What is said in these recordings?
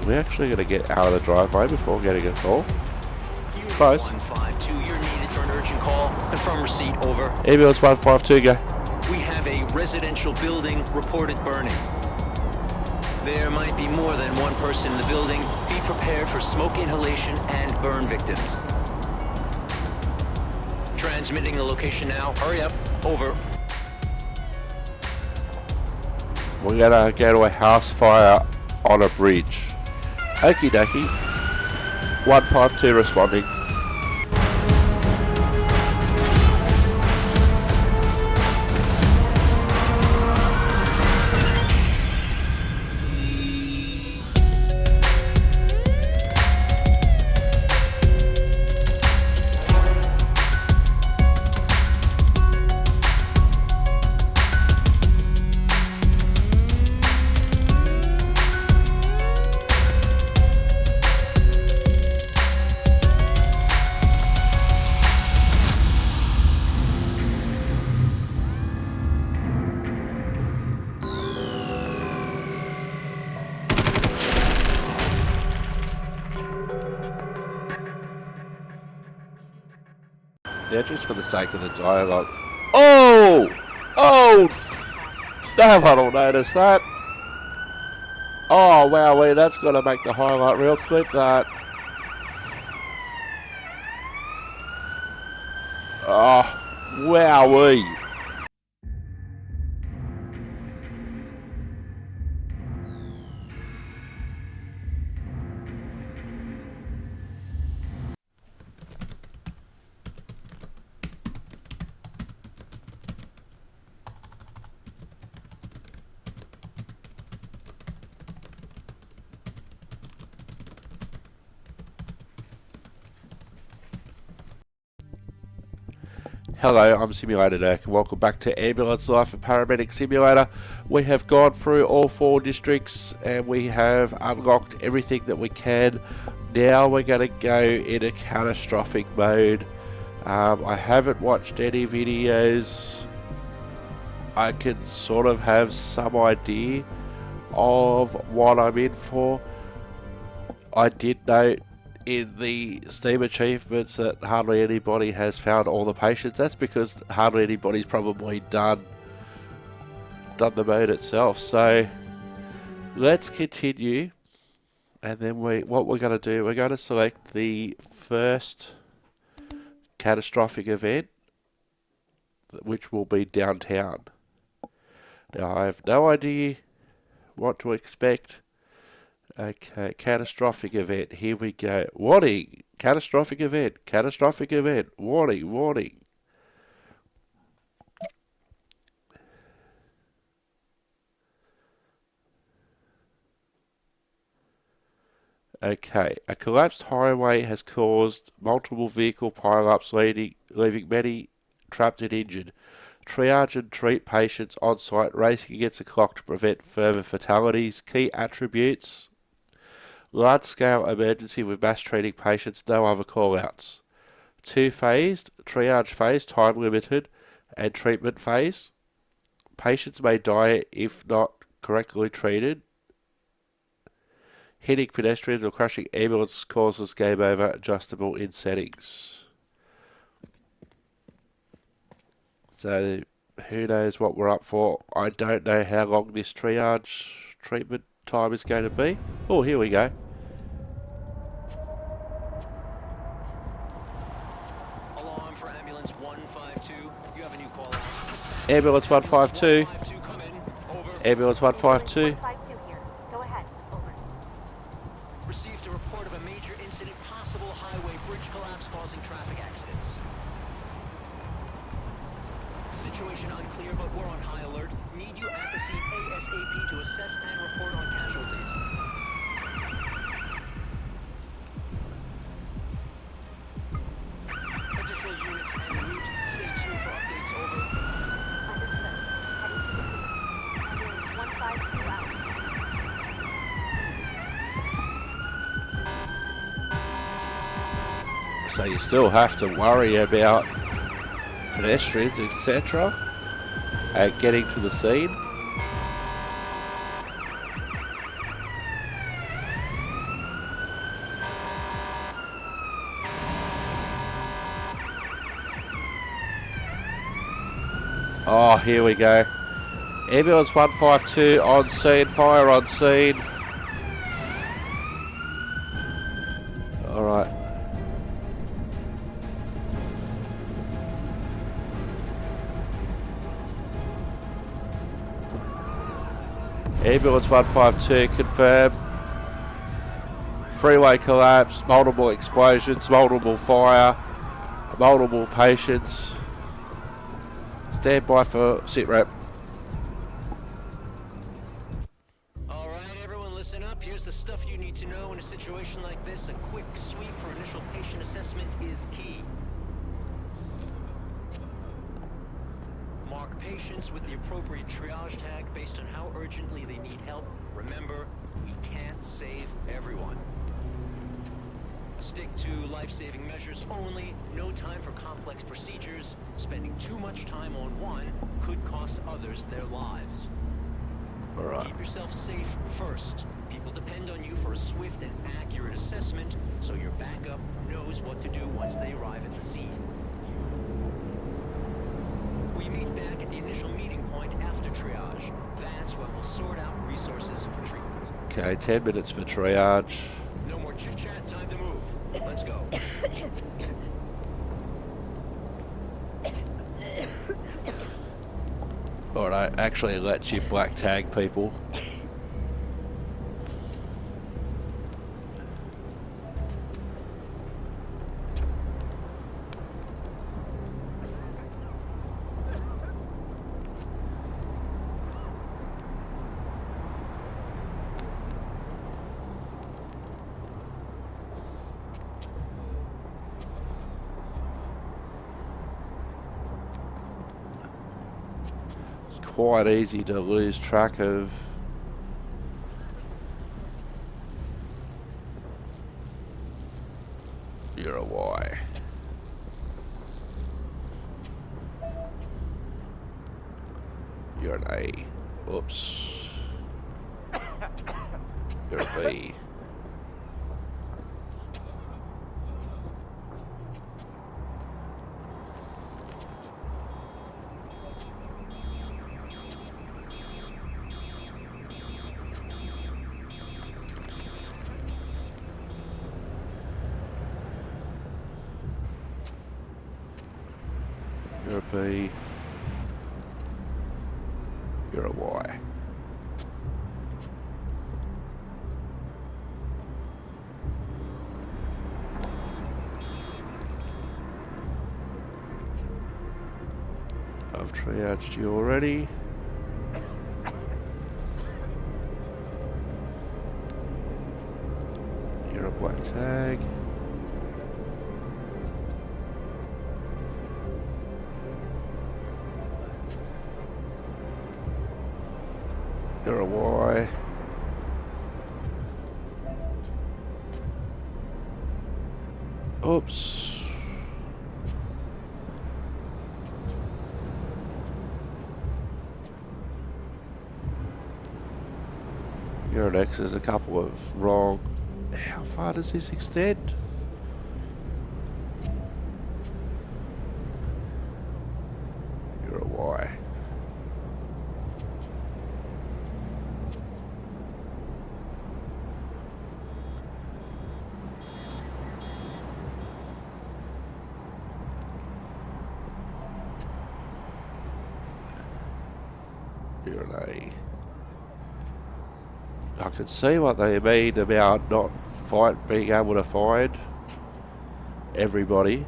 We're actually going to get out of the driveway before getting a call. Close. 152, you're needed for an urgent call. Confirm receipt, over. Ambulance 152, go. We have a residential building reported burning. There might be more than one person in the building. Be prepared for smoke inhalation and burn victims. Transmitting the location now. Hurry up. Over. We're going to go to a house fire on a bridge. Okie dokie. 152 responding. Yeah, just for the sake of the dialogue. Oh! Oh! No one will notice that. Oh, wow, that's going to make the highlight reel. Clip that. Oh, wowee. Hello, I'm Simulator Dirk and welcome back to Ambulance Life and Paramedic Simulator. We have gone through all 4 districts and we have unlocked everything that we can. Now we're going to go into catastrophic mode. I haven't watched any videos. I can sort of have some idea of what I'm in for. I did note in the Steam achievements that hardly anybody has found all the patients. That's because hardly anybody's probably done the mode itself. So let's continue, and then what we're going to do, we're going to select the first catastrophic event, which will be downtown. Now I have no idea what to expect. Okay, catastrophic event. Here we go. Warning! Catastrophic event. Catastrophic event. Warning, warning. Okay, a collapsed highway has caused multiple vehicle pile-ups, leaving many trapped and injured. Triage and treat patients on site, racing against the clock to prevent further fatalities. Key attributes: large-scale emergency with mass treating patients, no other call-outs. 2-phased, triage phase, time limited, and treatment phase. Patients may die if not correctly treated. Hitting pedestrians or crashing ambulance causes game over, adjustable in settings. So, who knows what we're up for. I don't know how long this triage treatment time is going to be. Oh, here we go. Alarm for ambulance 152. You have a new call. Ambulance 152. Ambulance 152. Go ahead. Over. Received a report of a major incident, possible highway bridge collapse causing traffic accidents. Situation unclear, but we're on high alert. Need you at the scene ASAP to assess and report on casualties. Additional units en route. Stay tuned for updates, over. Understood. Heading to the scene. Ambulance 152 out. So you still have to worry about pedestrians, etc. Getting to the scene. Oh, here we go. Ambulance 152 on scene, fire on scene. Alright. Ambulance 152 confirmed. Freeway collapse, multiple explosions, multiple fire, multiple patients. Stand by for sit rep. All right, everyone, listen up. Here's the stuff you need to know in a situation like this. A quick sweep for initial patient assessment is key. Mark patients with the appropriate triage tag based on how urgently they need help. Remember, we can't save everyone. Stick to life-saving measures only. No time for complex procedures. Spending too much time on one could cost others their lives. All right. Keep yourself safe first. People depend on you for a swift and accurate assessment, so your backup knows what to do once they arrive at the scene. We meet back at the initial meeting point after triage. That's when we'll sort out resources for treatment. Okay, 10 minutes for triage. No more chit-chat, time to move. Let's go. Alright, actually lets you black tag people. Quite easy to lose track of. You're a Y. You're an A. Oops. You're a B. You're a B. You're a Y. I've triaged you already. You're a black tag. You're a Y. Oops. You're an X. There's a couple of wrong. How far does this extend? You're a Y. You're an A. I can see what they mean about not being able to find everybody.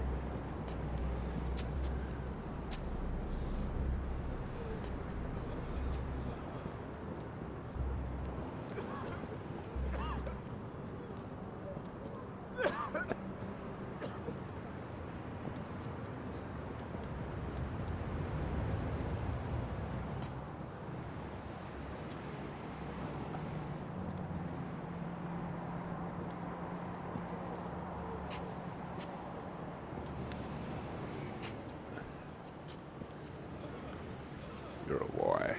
You're a Y.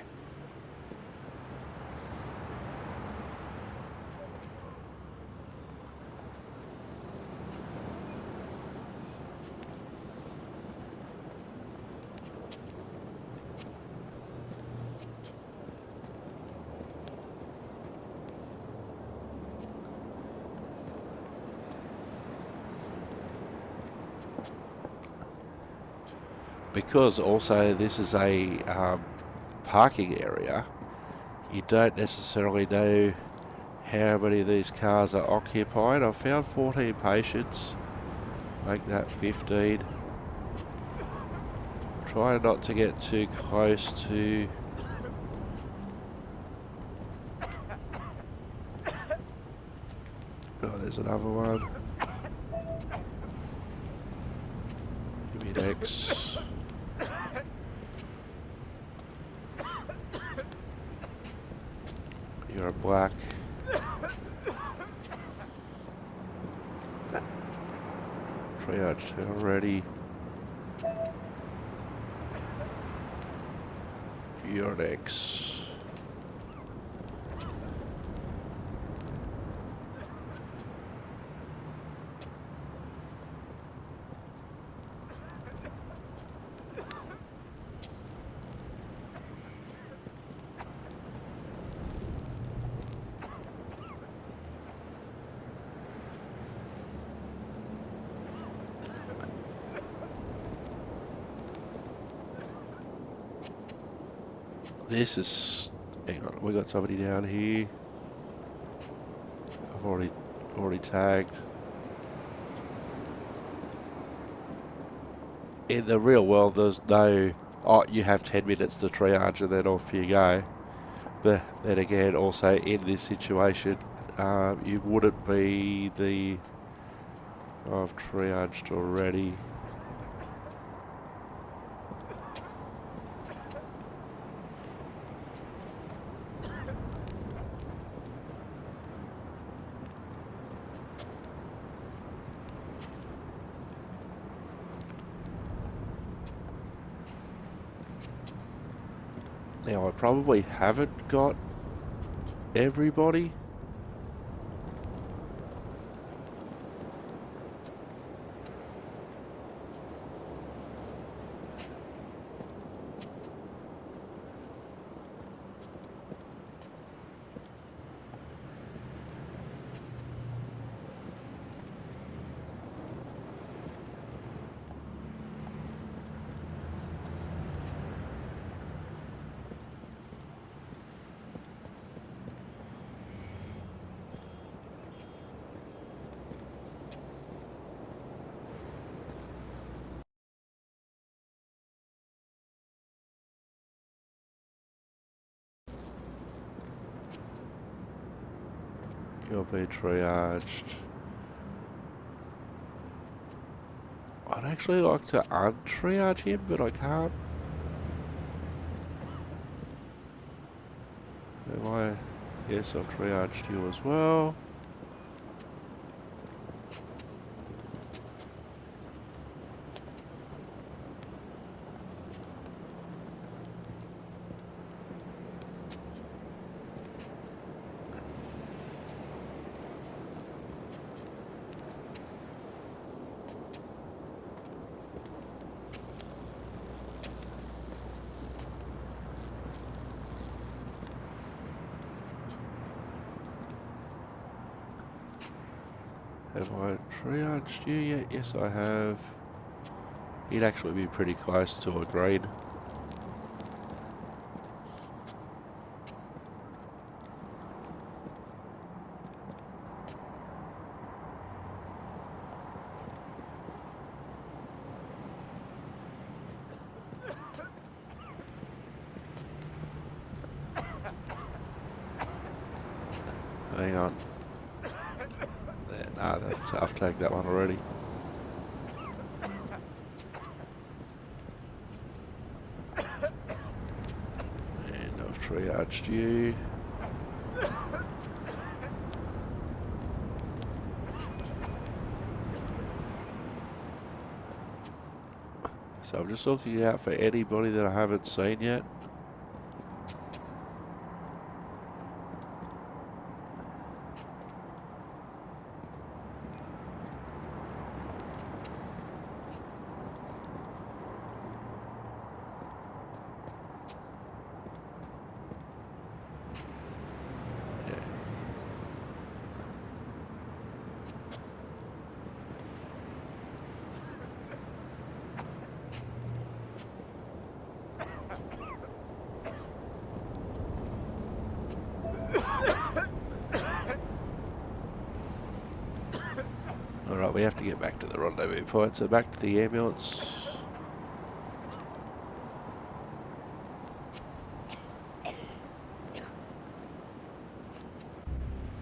because also this is a parking area, you don't necessarily know how many of these cars are occupied. I've found 14 patients, make that 15. Try not to get too close to oh, there's another one. Give me an X. You're a black. Triage already. You're an X. This is, hang on, we got somebody down here. I've already tagged. In the real world, there's no, oh, you have 10 minutes to triage and then off you go. But then again, also in this situation, you wouldn't be the, I've triaged already. Now, I probably haven't got everybody. You'll be triaged. I'd actually like to untriage him, but I can't. Am I? Yes, I've triaged you as well. Have I triaged you yet? Yes, I have. He'd actually be pretty close to a green. Hang on. Nah, I've tagged that one already. And I've triaged you. So I'm just looking out for anybody that I haven't seen yet. we have to get back to the rendezvous point, so back to the ambulance.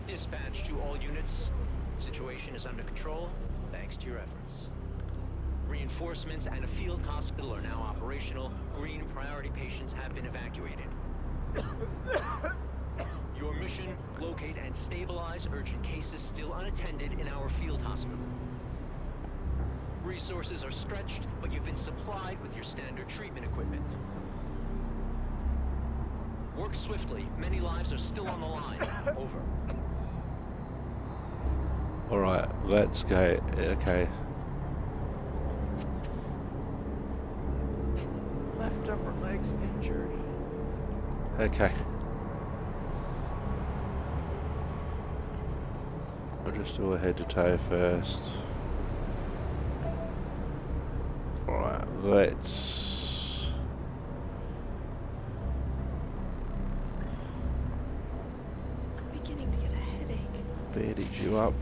Dispatch to all units. Situation is under control, thanks to your efforts. Reinforcements and a field hospital are now operational. Green priority patients have been evacuated. Your mission, locate and stabilize urgent cases still unattended in our field hospital. Resources are stretched, but you've been supplied with your standard treatment equipment. Work swiftly. Many lives are still on the line. Over. Alright, let's go. Okay. Left upper leg's injured. Okay. I'll just do a head to toe first. Alright, let's... I'm beginning to get a headache. bandage you up.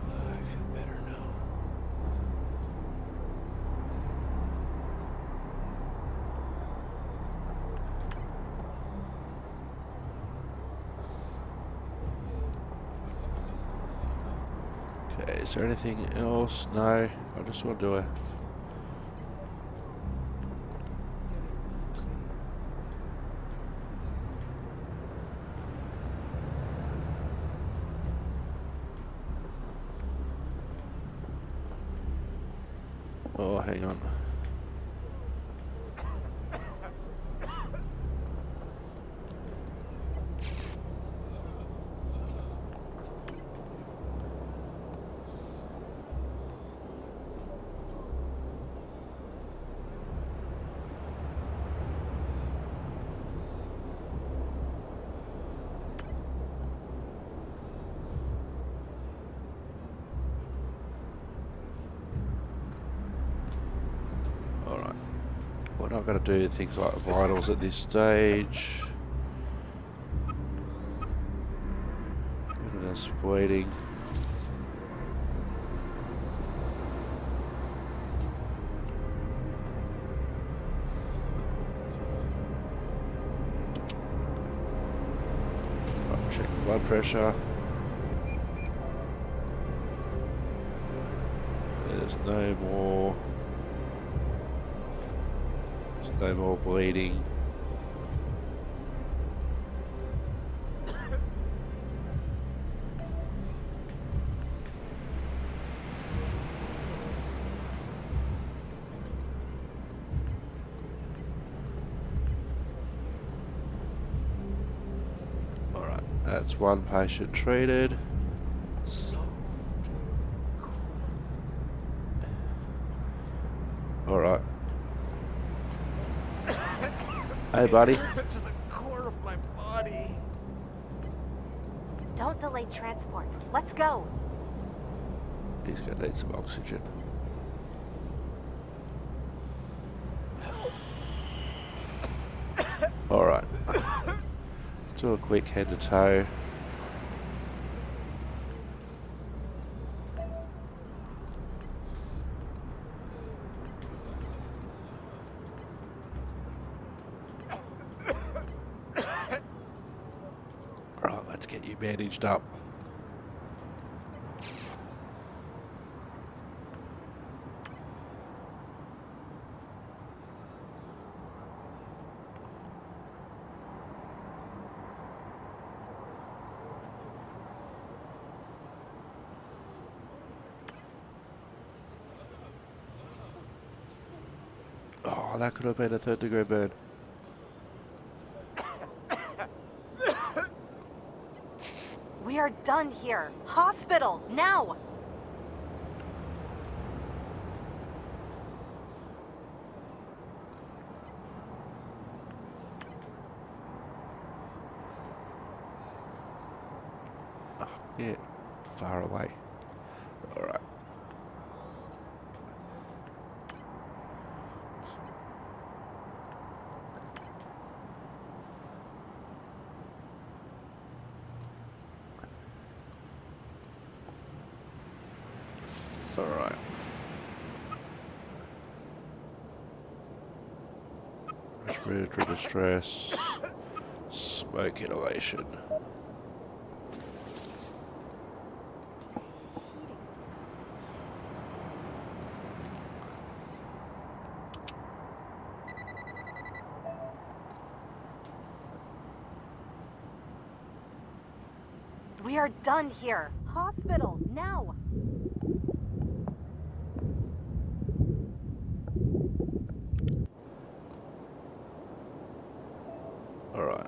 I feel better now. Okay, is there anything else? No, I just want to do a... Oh, hang on. Alright. We're not going to do things like vitals at this stage. Look at us waiting. Check blood pressure. There's no more. There's no more bleeding. Alright, that's one patient treated. So Alright. Hey, buddy. to the core of my body. Don't delay transport. Let's go. He's gonna need some oxygen. Alright. Let's do a quick head to toe. Alright, let's get you bandaged up. Oh, that could have been a 3rd-degree burn. We are done here. Hospital, now! Oh, yeah, far away. Alright. Alright. Respiratory distress. Smoke inhalation. We are done here. Hospital, now. Alright.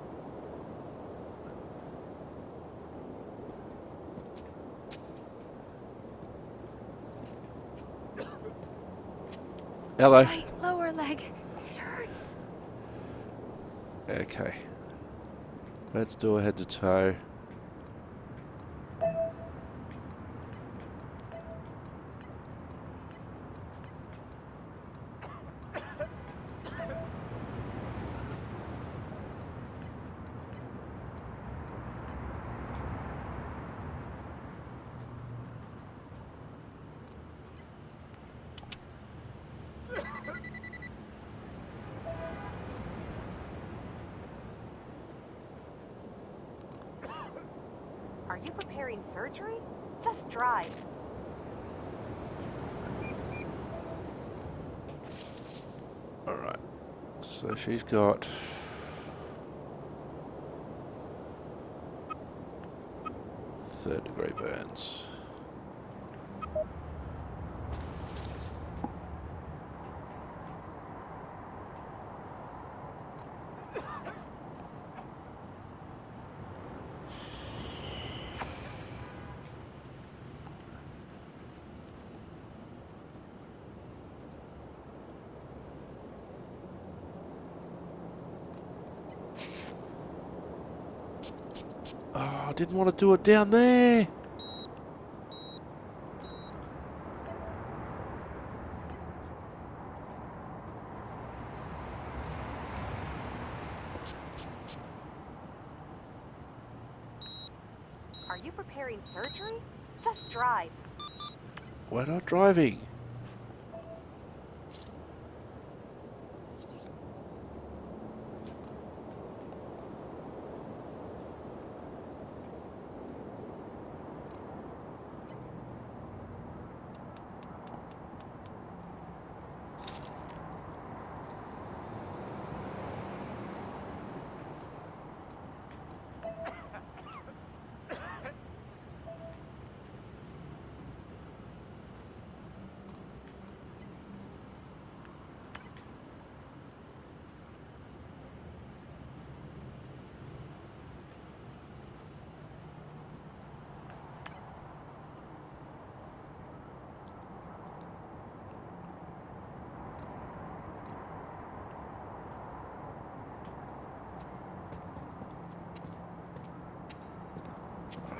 Hello. Right lower leg. It hurts. Okay. Let's do a head to toe. Are you preparing surgery? Just drive. Alright. So she's got... third-degree burns. Oh, I didn't want to do it down there. Are you preparing surgery? Just drive. We're not driving.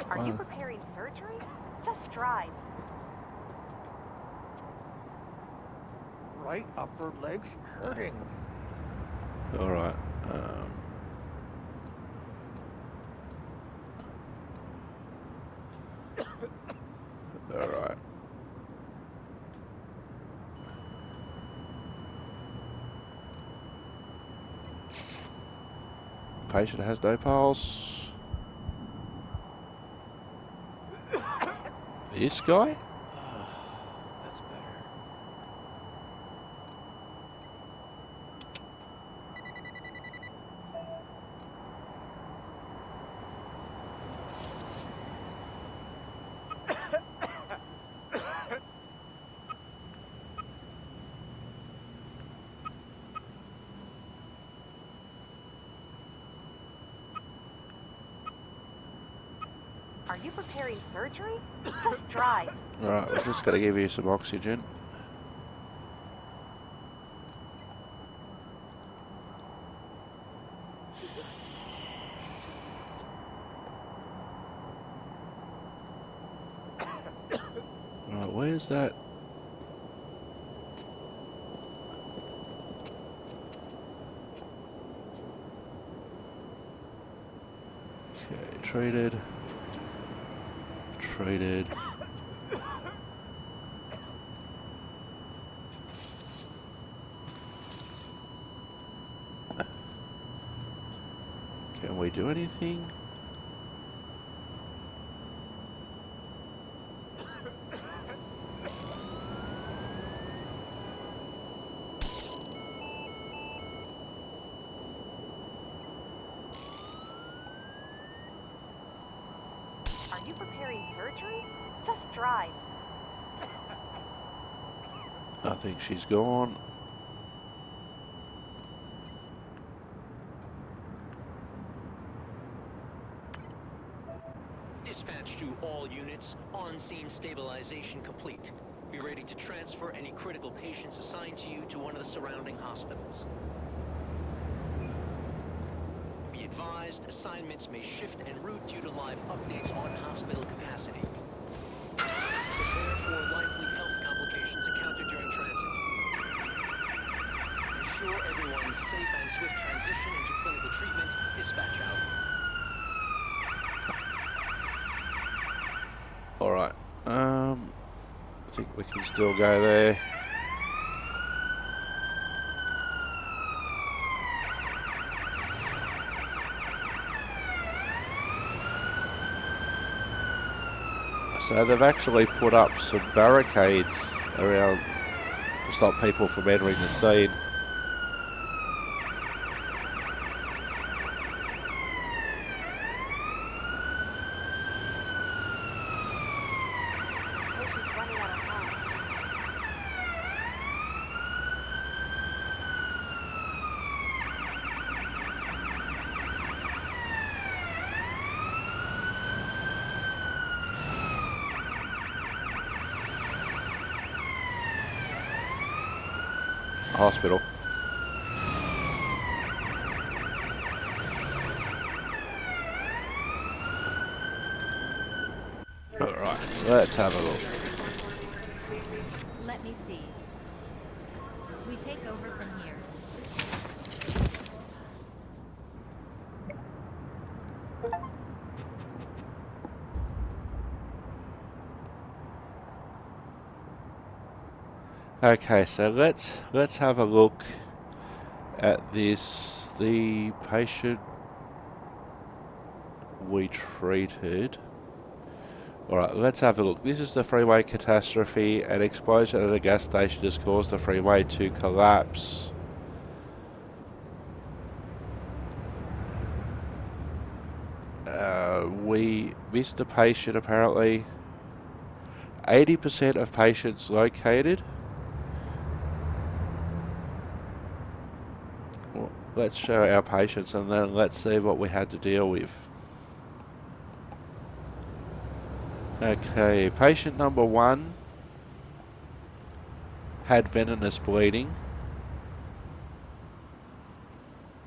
Are you preparing surgery? Just drive. Right upper leg's hurting. Alright. Alright. Patient has no pulse. This guy? That's better. Are you preparing surgery? Just drive. Alright, we're just gonna give you some oxygen. Alright, where's that? Okay, treated. we do anything? Are you preparing surgery? Just drive. I think she's gone. Dispatch to all units. On-scene stabilization complete. Be ready to transfer any critical patients assigned to you to one of the surrounding hospitals. Be advised, assignments may shift en route due to live updates on hospital capacity. Prepare for likely health complications encountered during transit. Ensure everyone's safe and swift transition into clinical treatment. Dispatch out. Alright, I think we can still go there. So they've actually put up some barricades around to stop people from entering the scene. Patient's running out of time. Hospital. Alright, let's have a look. Let me see. We take over from here. Okay, so let's have a look at this. The patient we treated. Alright, let's have a look. This is the freeway catastrophe. An explosion at a gas station has caused the freeway to collapse. We missed a patient apparently. 80% of patients located. Well, let's show our patients and then let's see what we had to deal with. Okay, patient number 1 had venomous bleeding.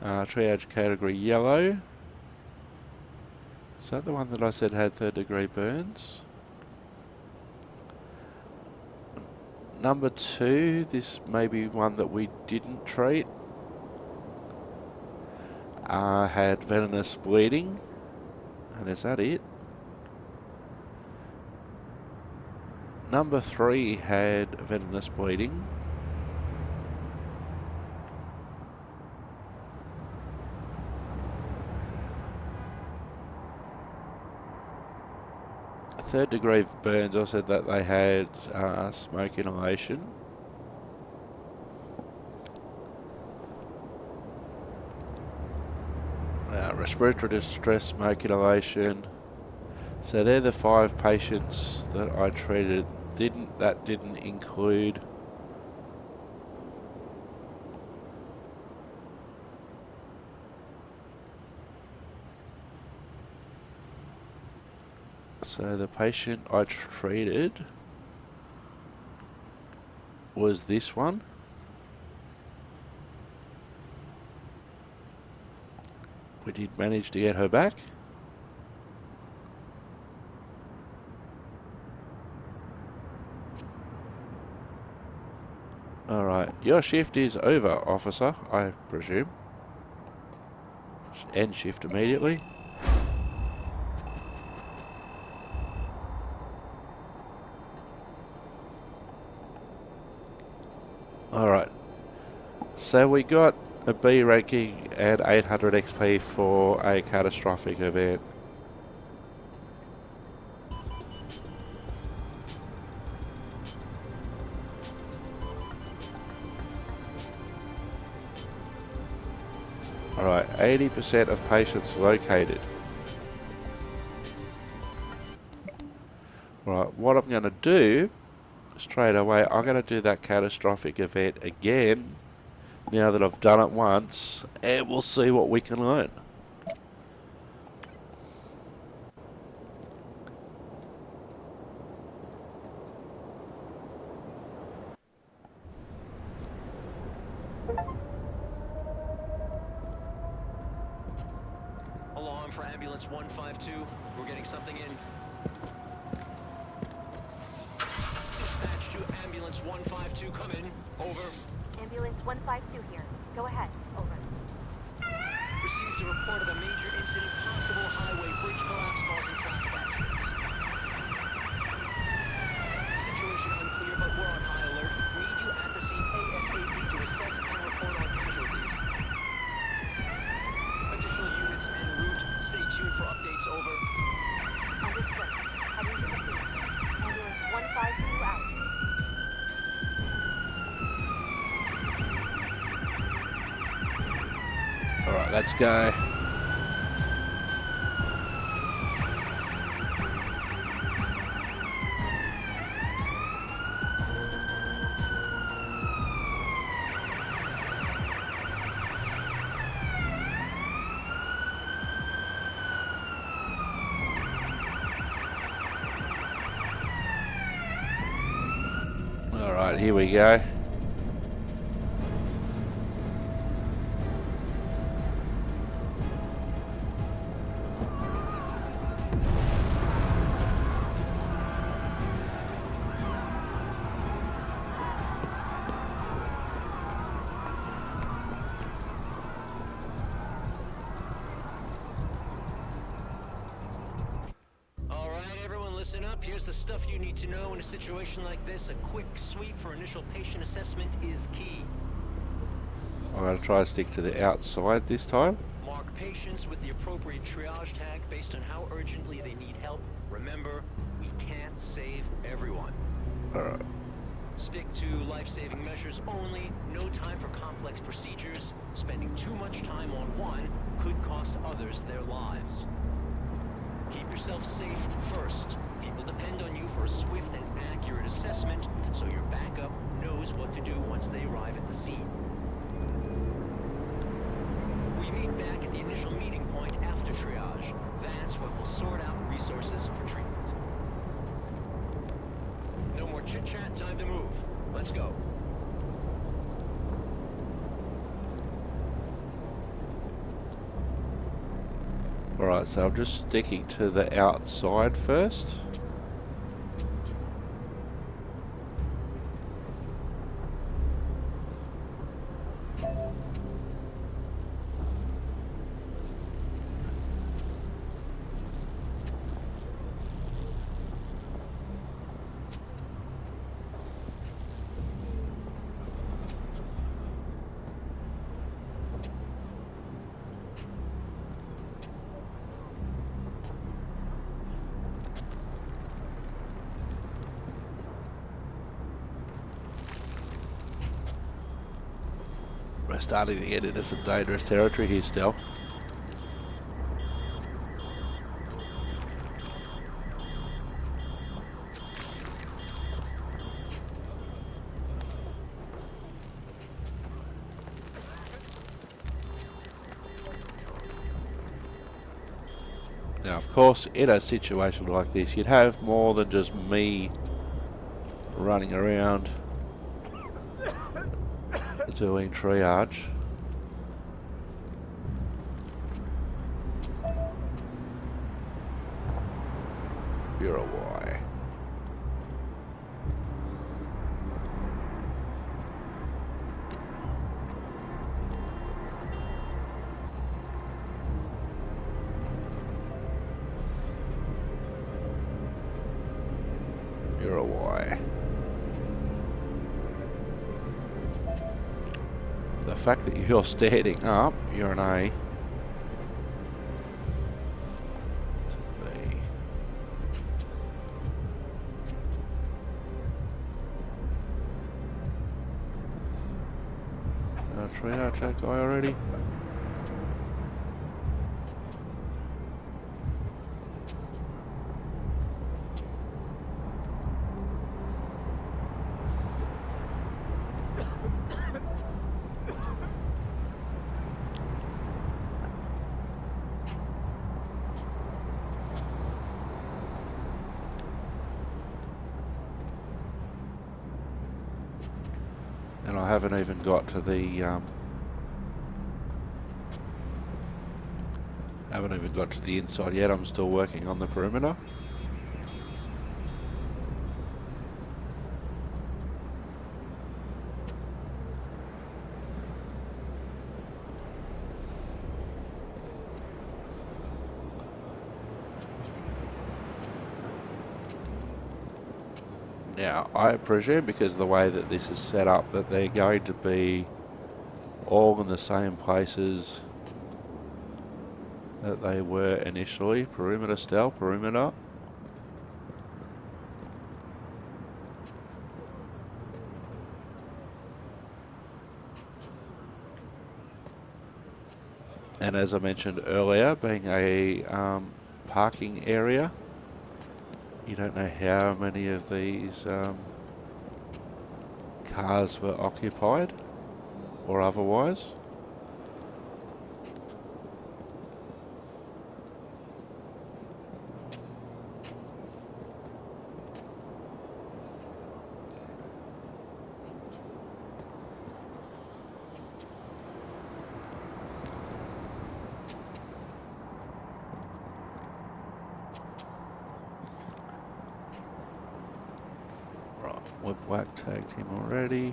Triage category yellow. Is that the one that I said had 3rd degree burns? Number 2, this may be one that we didn't treat. Had venomous bleeding. And is that it? Number 3 had venomous bleeding. Third degree burns, I said that they had smoke inhalation. Respiratory distress, smoke inhalation. So they're the 5 patients that I treated. That didn't include so the patient I treated was this one. We did manage to get her back. Alright, your shift is over, officer, I presume. End shift immediately. Alright, so we got a B ranking and 800 XP for a catastrophic event. Alright, 80% of patients located. Right, what I'm going to do straight away, I'm going to do that catastrophic event again now that I've done it once, and we'll see what we can learn. Alarm for ambulance 152. We're getting something in. Dispatch to ambulance 152. Come in. Over. Ambulance 152 here. Go ahead. Over. Received a report of a major incident, possible highway bridge collapse causing traffic accidents. Situation unclear, but we're on high alert. Need you at the scene ASAP to assess and report on casualties. Additional units en route. Stay tuned for updates. Over. Understood. Heading to the scene. Ambulance 152 out. Alright, let's go. Alright, here we go. Listen up, here's the stuff you need to know in a situation like this. A quick sweep for initial patient assessment is key. I'm going to try to stick to the outside this time. Mark patients with the appropriate triage tag based on how urgently they need help. Remember, we can't save everyone. Alright. Stick to life-saving measures only. No time for complex procedures. Spending too much time on one could cost others their lives. Keep yourself safe first. People depend on you for a swift and accurate assessment, so your backup knows what to do once they arrive at the scene. We meet back at the initial meeting point after triage. That's when we'll sort out resources for treatment. No more chit-chat, time to move. Let's go. Alright, so I'm just sticking to the outside first. We're starting to get into some dangerous territory here still. Now, of course, in a situation like this, you'd have more than just me running around doing triage. You're a Y. You're a Y. The fact that you're standing up, you're an A. B. Triage that guy already. And I haven't even got to the inside yet. I'm still working on the perimeter. Now, I presume because of the way that this is set up that they're going to be all in the same places that they were initially. Perimeter, Stella, perimeter. And as I mentioned earlier, being a parking area, you don't know how many of these cars were occupied or otherwise. We've black tagged him already.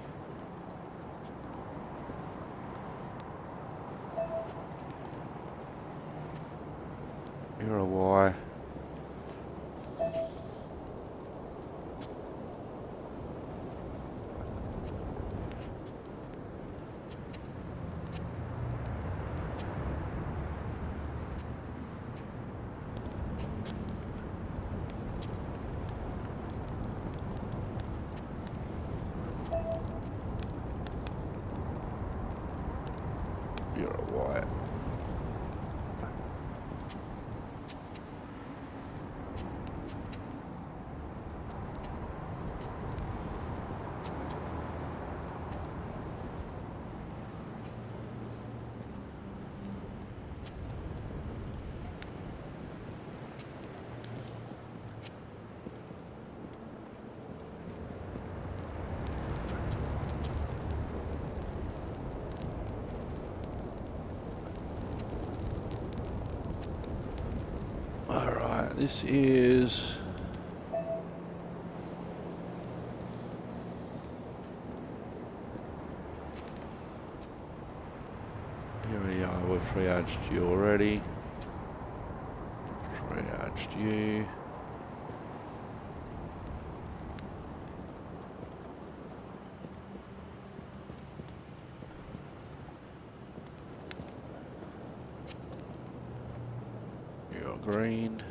You're a Y. You're a Y. Alright, this is... Here we are, we've triaged you already. Triaged you. You're green.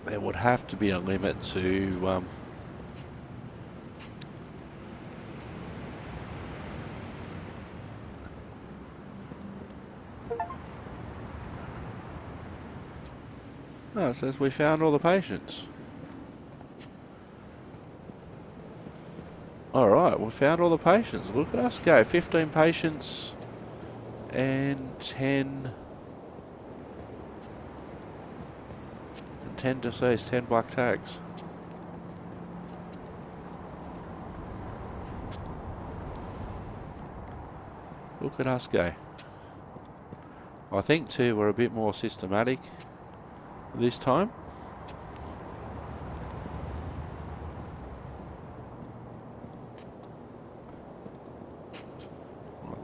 There would have to be a limit to oh, it says we found all the patients. Alright, we found all the patients. Look at us go. 15 patients and 10 deceased, 10 black tags. Look at us go. I think too we're a bit more systematic this time.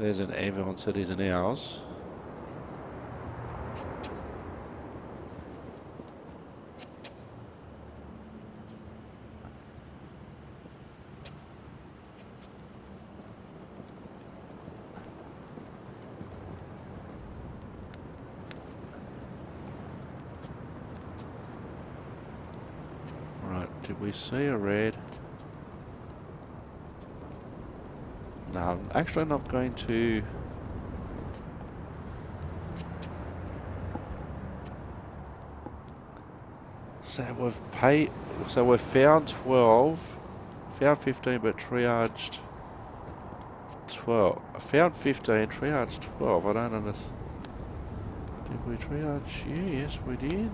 There's an ambulance that isn't ours. Right, did we see a red? No, I'm actually not going to. So we've found 12, found 15 but triaged 12. I found 15, triaged 12, I don't understand. Did we triage you? Yes we did.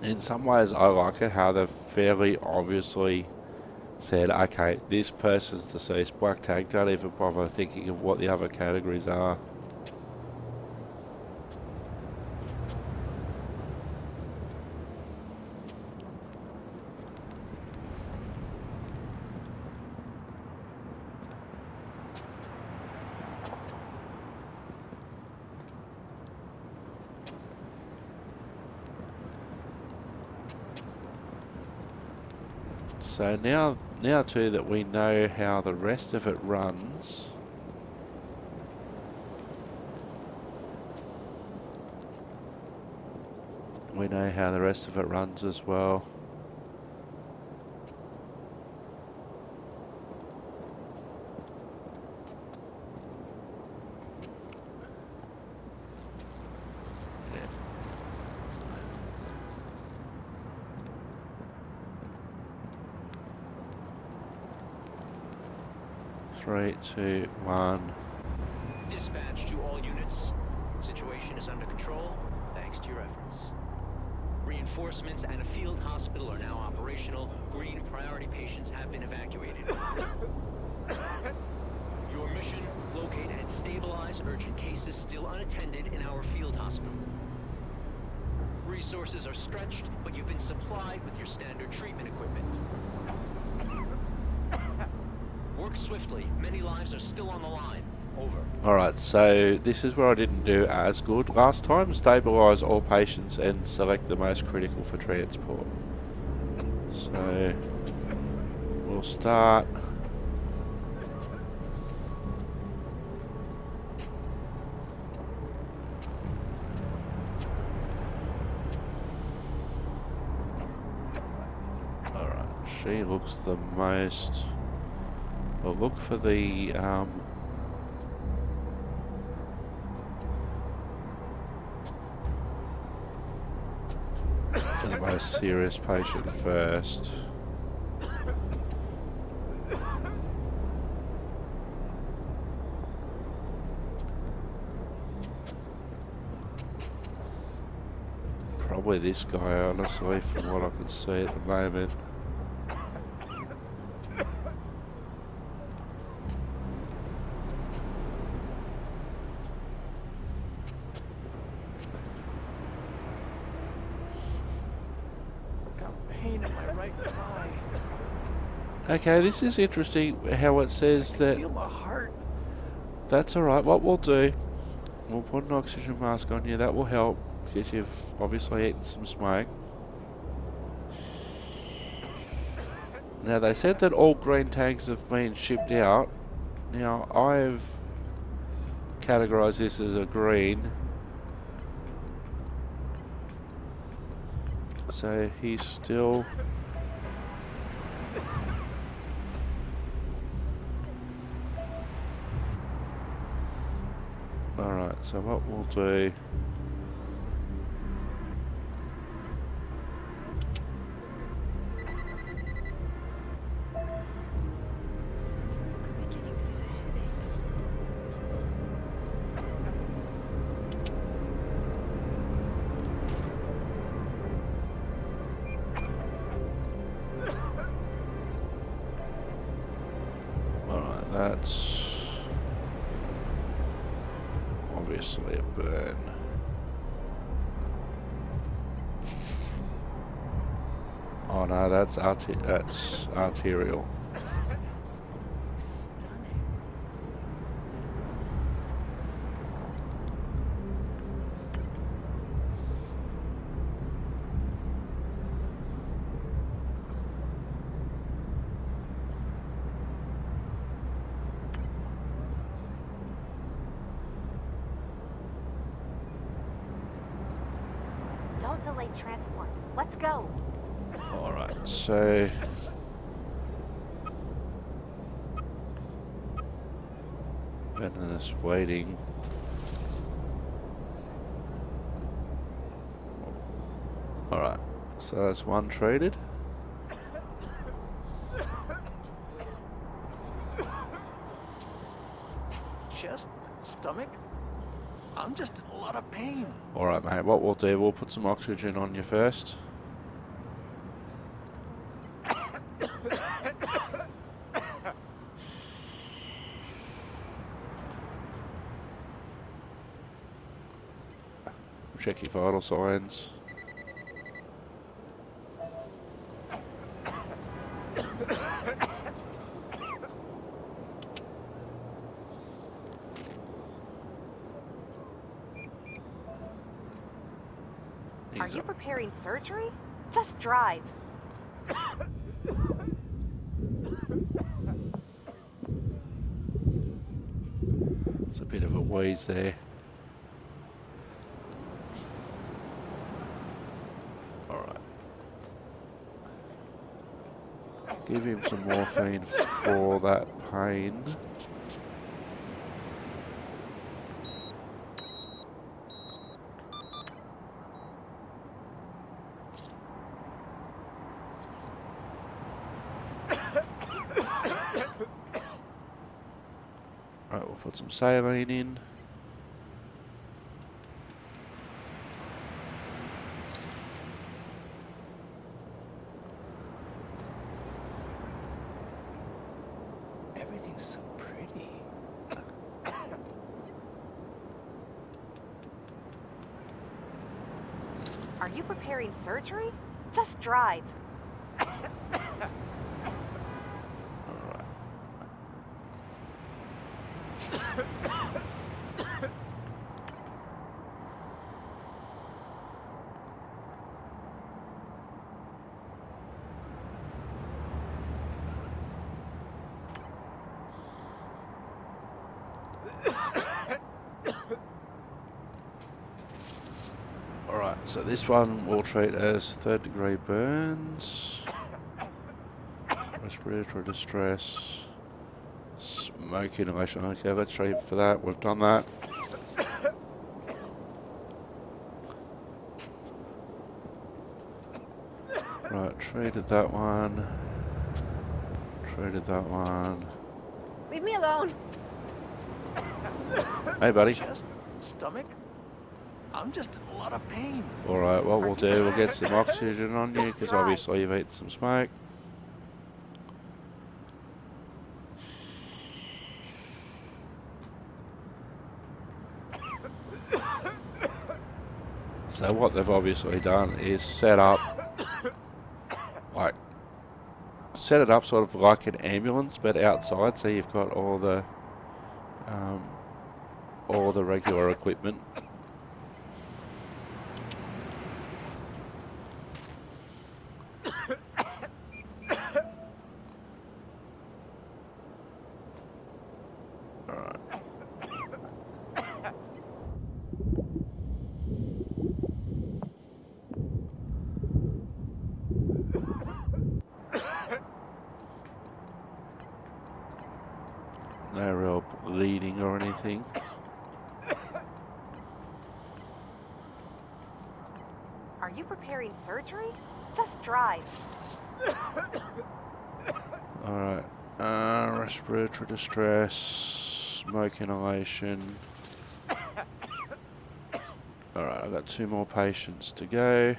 In some ways, I like it how they've fairly obviously said, okay, this person's deceased, black tag, don't even bother thinking of what the other categories are. So now too that we know how the rest of it runs, we know how the rest of it runs as well. Yeah. 3, 2, 1. Dispatch to all units. Situation is under control, thanks to your efforts. Reinforcements and a field hospital are now operational. Green priority patients have been evacuated. Your mission, locate and stabilize urgent cases still unattended in our field hospital. Resources are stretched, but you've been supplied with your standard treatment equipment. Work swiftly. Many lives are still on the line. Over. Alright, so this is where I didn't do as good last time. Stabilise all patients and select the most critical for transport. So we'll start. Alright, she looks the most. We'll look for the most serious patient first. Probably this guy, honestly, from what I can see at the moment. Okay, this is interesting how it says that. Feel my heart. That's alright, what we'll do, we'll put an oxygen mask on you, that will help, because you've obviously eaten some smoke. Now they said that all green tags have been shipped out. Now I've categorised this as a green. So he's still. Alright, so what we'll do. that's obviously a burn. Oh no, that's arterial. This is absolutely stunning. Don't delay transport. Let's go. Alright, so Venom is waiting. Alright, so that's one traded. Chest? Stomach? I'm just in a lot of pain. Alright mate, what we'll do, we'll put some oxygen on you first. Check your vital signs. Are you preparing surgery? Just drive. It's a bit of a wheeze there. Alright. Give him some morphine for that pain. Right, we'll put some saline in. Everything's so pretty. Are you preparing surgery? Just drive. Alright, so this one we'll treat as 3rd degree burns, respiratory distress, smoke inhalation. Okay, let's treat for that. We've done that. Right, treated that one. Treated that one. Leave me alone. Hey, buddy. Chest? Stomach? I'm just in a lot of pain. Alright, what we'll do, we'll get some oxygen on you, because obviously you've eaten some smoke. So what they've obviously done is set up, like, set it up sort of like an ambulance, but outside, so you've got all the regular equipment. No real bleeding or anything. Are you preparing surgery? Just drive. Alright, respiratory distress, smoke inhalation. Alright, I've got 2 more patients to go.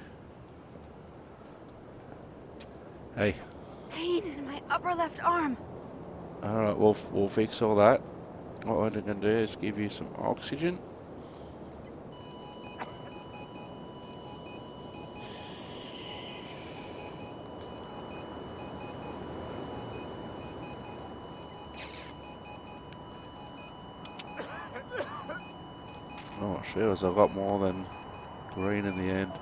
Hey, Pain in my upper left arm. Alright, we'll fix all that. What we're going to do is give you some oxygen. Oh, she was a lot more than green in the end.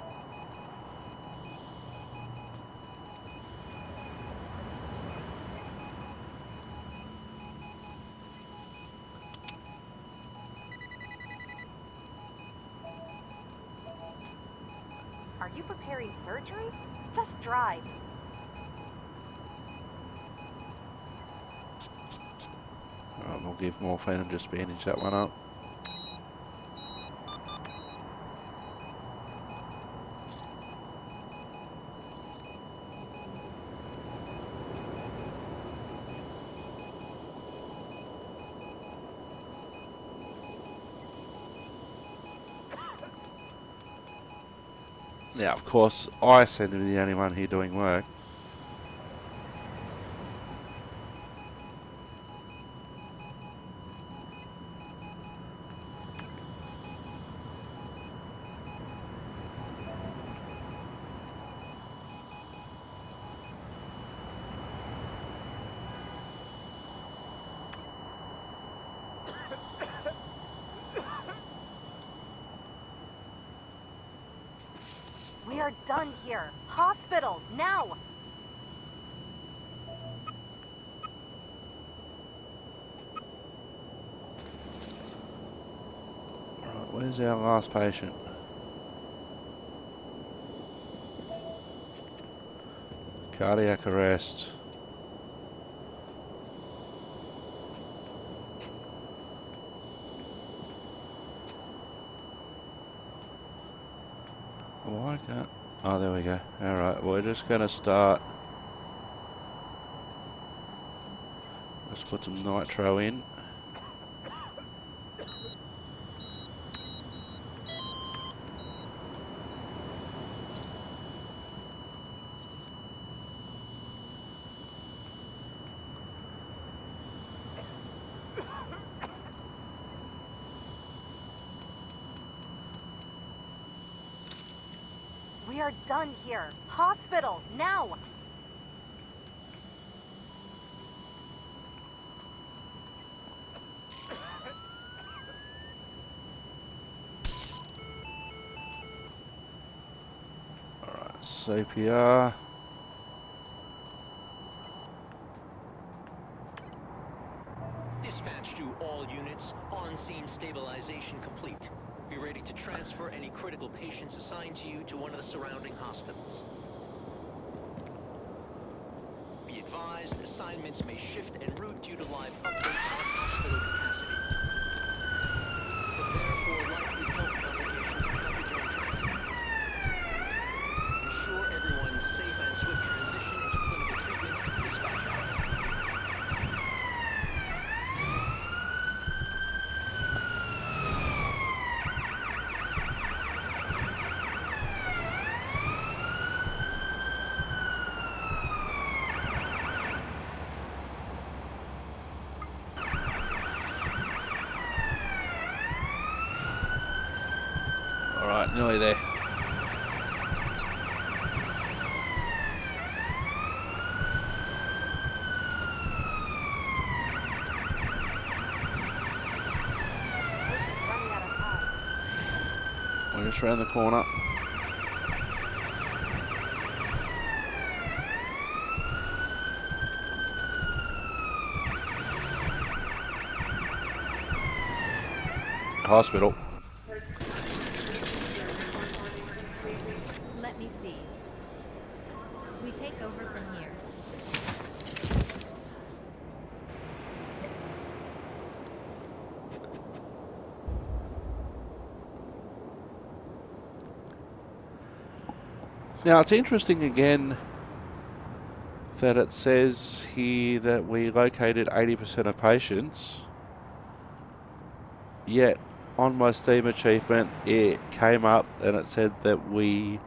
Are you preparing surgery? Just drive. Alright, we'll give morphine and just bandage that one up. Now, of course, I seem to be the only one here doing work. We are done here. Hospital, now! Right, where's our last patient? Cardiac arrest. Why can't... Oh, there we go. Alright, we're just going to start... Let's put some nitro in. We are done here. Hospital, now! Alright, CPR. Dispatch to all units. On-scene stabilization complete. Be ready to transfer any critical patients assigned to you to one of the surrounding hospitals. Be advised, assignments may shift en route due to live updates on hospital capacity. Prepare for likely health complications and coverage during transit. Ensure everyone's safe and swift transition into clinical treatment. Dispatch. Alright, nearly there. Patient's running out of time. We're just around the corner. Hospital. Let me see. We take over from here. Now, it's interesting again that it says here that we located 80% of patients, yet on my Steam achievement it came up and it said that we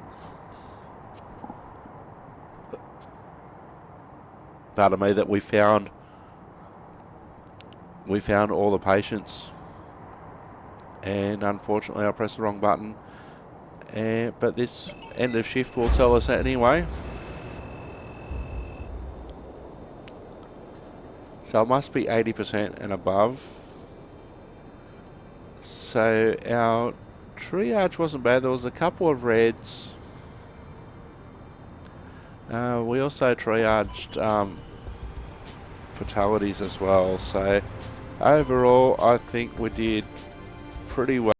found we found all the patients, and unfortunately I pressed the wrong button. But this end of shift will tell us anyway. So it must be 80% and above. So our triage wasn't bad. There was a couple of reds. We also triaged fatalities as well. So overall, I think we did pretty well.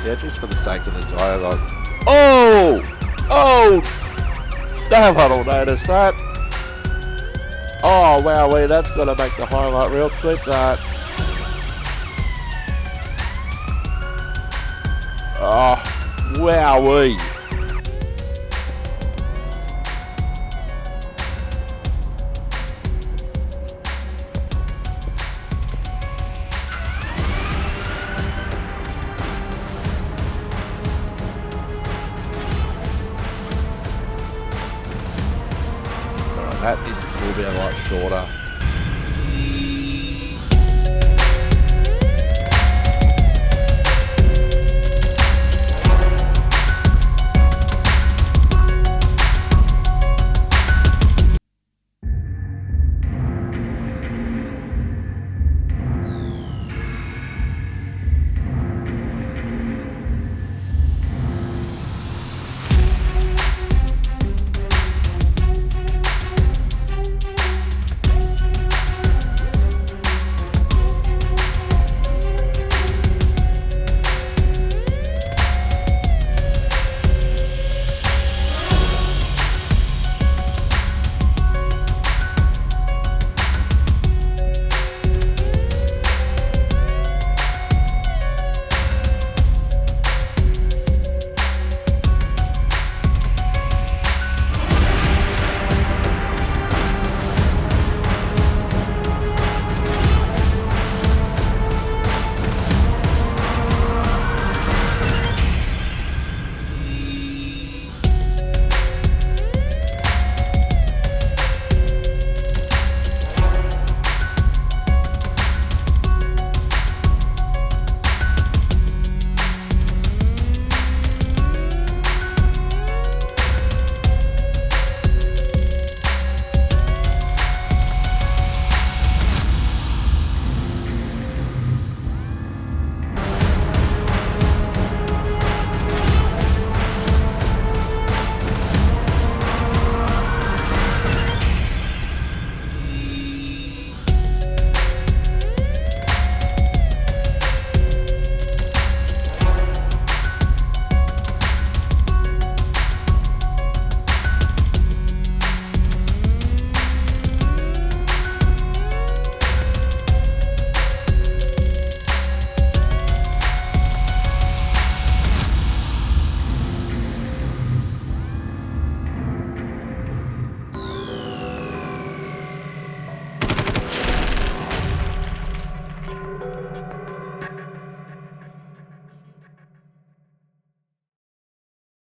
Yeah, just for the sake of the dialogue. Oh! Oh! No one will notice that. Oh, wowee, that's got to make the highlight reel. Clip that. Oh, wowee. That distance will be a lot shorter.